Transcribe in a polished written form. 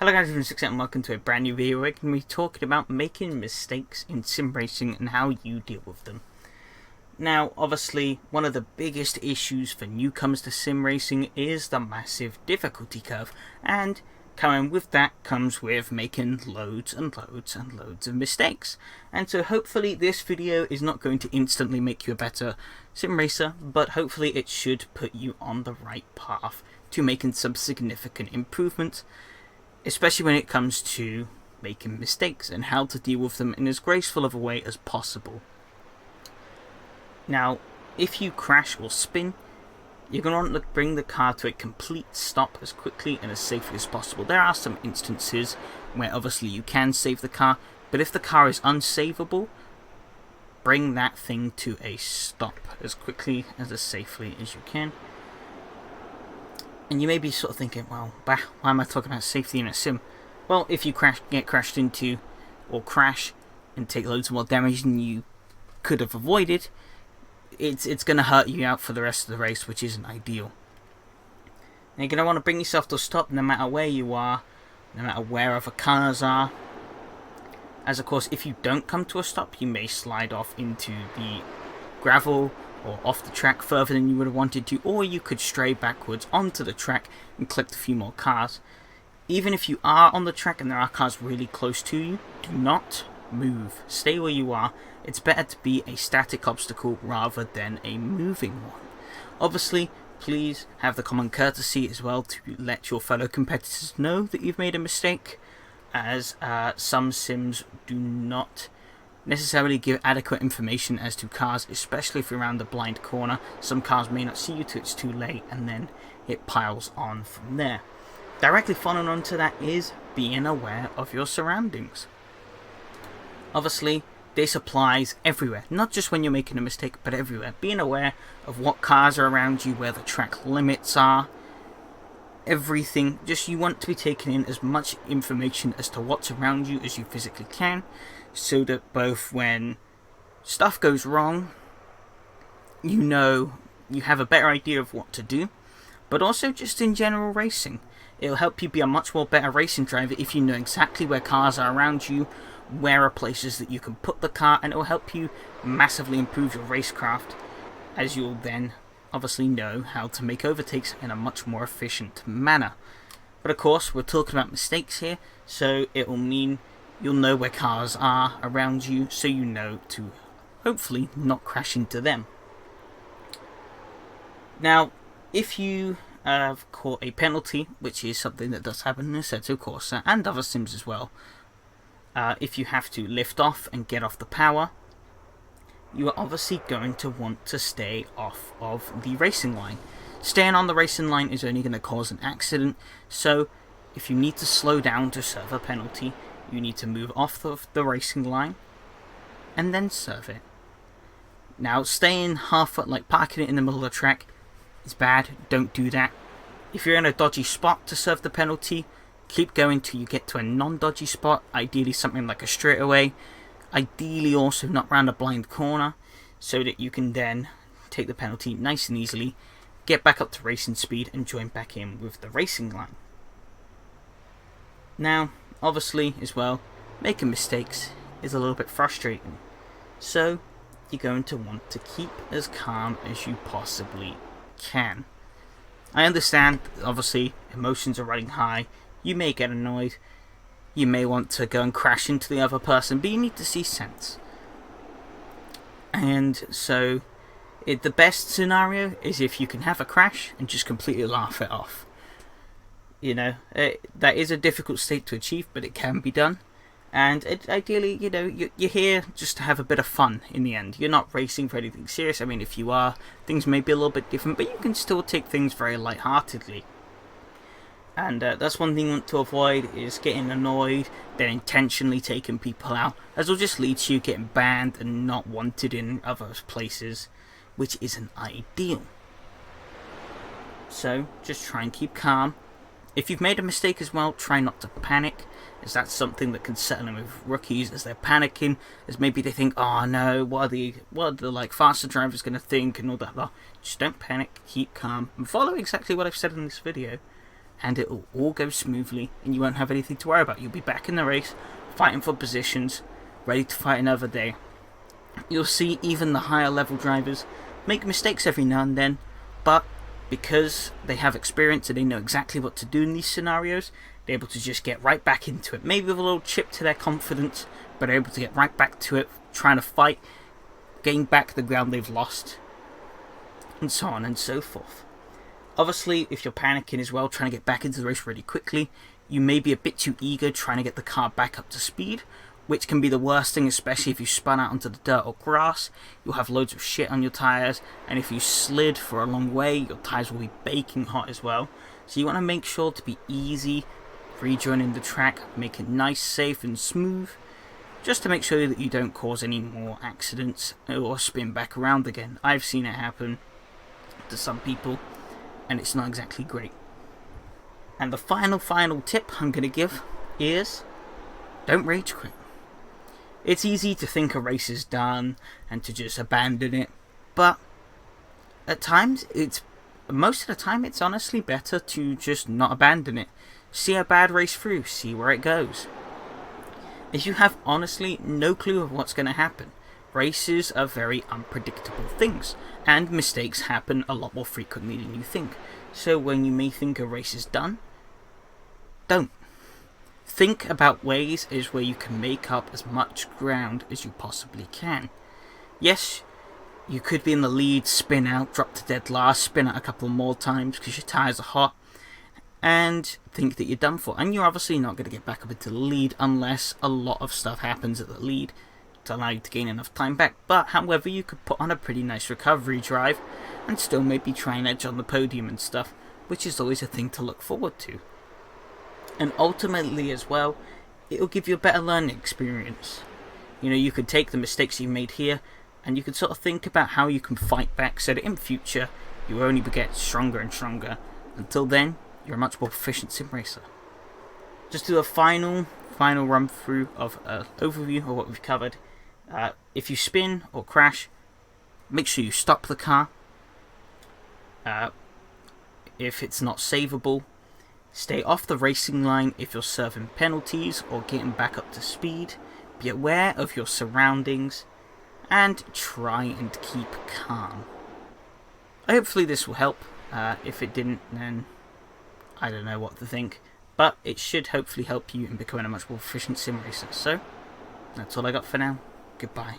Hello guys, I'm Six and welcome to a brand new video where we're going to be talking about making mistakes in sim racing and how you deal with them. Now, obviously, one of the biggest issues for newcomers to sim racing is the massive difficulty curve, and coming with that comes with making loads and loads and loads of mistakes. And so hopefully this video is not going to instantly make you a better sim racer, but hopefully it should put you on the right path to making some significant improvements, especially when it comes to making mistakes and how to deal with them in as graceful of a way as possible. Now, if you crash or spin, you're going to want to bring the car to a complete stop as quickly and as safely as possible. There are some instances where obviously you can save the car, but if the car is unsavable, bring that thing to a stop as quickly and as safely as you can. And you may be sort of thinking, well, why am I talking about safety in a sim? Well, if you get crashed into, or crash and take loads more damage than you could have avoided, it's going to hurt you out for the rest of the race, which isn't ideal. And you're going to want to bring yourself to a stop no matter where you are, no matter where other cars are. As of course, if you don't come to a stop, you may slide off into the gravel or off the track further than you would have wanted to, or you could stray backwards onto the track and collect a few more cars. Even if you are on the track and there are cars really close to you, do not move. Stay where you are. It's better to be a static obstacle rather than a moving one. Obviously, please have the common courtesy as well to let your fellow competitors know that you've made a mistake, as some sims do not necessarily give adequate information as to cars, especially if you're around the blind corner. Some cars may not see you till it's too late, and then it piles on from there. Directly following on to that is being aware of your surroundings. Obviously, this applies everywhere, not just when you're making a mistake, but everywhere. Being aware of what cars are around you, where the track limits are, everything. Just you want to be taking in as much information as to what's around you as you physically can, so that both when stuff goes wrong, you know you have a better idea of what to do, but also just in general racing. It'll help you be a much more better racing driver if you know exactly where cars are around you, where are places that you can put the car, and it will help you massively improve your racecraft, as you'll then obviously know how to make overtakes in a much more efficient manner. But of course, we're talking about mistakes here, so it will mean you'll know where cars are around you, so you know to hopefully not crash into them. Now, if you have caught a penalty, which is something that does happen in Assetto Corsa and other sims as well, if you have to lift off and get off the power, you are obviously going to want to stay off of the racing line. Staying on the racing line is only going to cause an accident, so if you need to slow down to serve a penalty, you need to move off the racing line and then serve it. Now, staying parking it in the middle of the track is bad. Don't do that. If you're in a dodgy spot to serve the penalty, keep going till you get to a non-dodgy spot, ideally something like a straightaway. Ideally also not round a blind corner, so that you can then take the penalty nice and easily, get back up to racing speed and join back in with the racing line. Now, obviously as well, making mistakes is a little bit frustrating, so you're going to want to keep as calm as you possibly can. I understand, obviously, emotions are running high, you may get annoyed, you may want to go and crash into the other person, but you need to see sense. And so, the best scenario is if you can have a crash and just completely laugh it off. You know, that is a difficult state to achieve, but it can be done. And ideally, you know, you're here just to have a bit of fun in the end. You're not racing for anything serious. I mean, if you are, things may be a little bit different, but you can still take things very lightheartedly. And that's one thing you want to avoid, is getting annoyed, then intentionally taking people out, as it'll just lead to you getting banned and not wanted in other places, which isn't ideal. So, just try and keep calm. If you've made a mistake as well, try not to panic, as that's something that can settle in with rookies as they're panicking, as maybe they think, oh no, what are the faster drivers going to think and all that. Just don't panic, keep calm, and follow exactly what I've said in this video. and it will all go smoothly, and you won't have anything to worry about. You'll be back in the race, fighting for positions, ready to fight another day. You'll see even the higher level drivers make mistakes every now and then, but because they have experience and they know exactly what to do in these scenarios, they're able to just get right back into it. Maybe with a little chip to their confidence, but they're able to get right back to it, trying to fight, gain back the ground they've lost, and so on and so forth. Obviously, if you're panicking as well, trying to get back into the race really quickly, you may be a bit too eager trying to get the car back up to speed, which can be the worst thing, especially if you spun out onto the dirt or grass. You'll have loads of shit on your tyres, and if you slid for a long way, your tyres will be baking hot as well. So you want to make sure to be easy, rejoining the track, make it nice, safe and smooth, just to make sure that you don't cause any more accidents or spin back around again. I've seen it happen to some people, and it's not exactly great. And the final tip I'm going to give is, don't rage quit. It's easy to think a race is done and to just abandon it, but at times, most of the time, it's honestly better to just not abandon it. See a bad race through, see where it goes. If you have honestly no clue of what's going to happen, races are very unpredictable things, and mistakes happen a lot more frequently than you think. So when you may think a race is done, don't. Think about ways where you can make up as much ground as you possibly can. Yes, you could be in the lead, spin out, drop to dead last, spin out a couple more times because your tyres are hot, and think that you're done for. And you're obviously not going to get back up into the lead unless a lot of stuff happens at the lead to allow you to gain enough time back. But however, you could put on a pretty nice recovery drive and still maybe try and edge on the podium and stuff, which is always a thing to look forward to. And ultimately as well, it'll give you a better learning experience. You know, you could take the mistakes you made here and you can sort of think about how you can fight back so that in future you only get stronger and stronger. Until then, you're a much more proficient sim racer. Just do a final run through of an overview of what we've covered. If you spin or crash, make sure you stop the car. If it's not savable, stay off the racing line if you're serving penalties or getting back up to speed. Be aware of your surroundings and try and keep calm. Hopefully this will help. If it didn't, then I don't know what to think. But it should hopefully help you in becoming a much more proficient sim racer. So, that's all I got for now. Goodbye.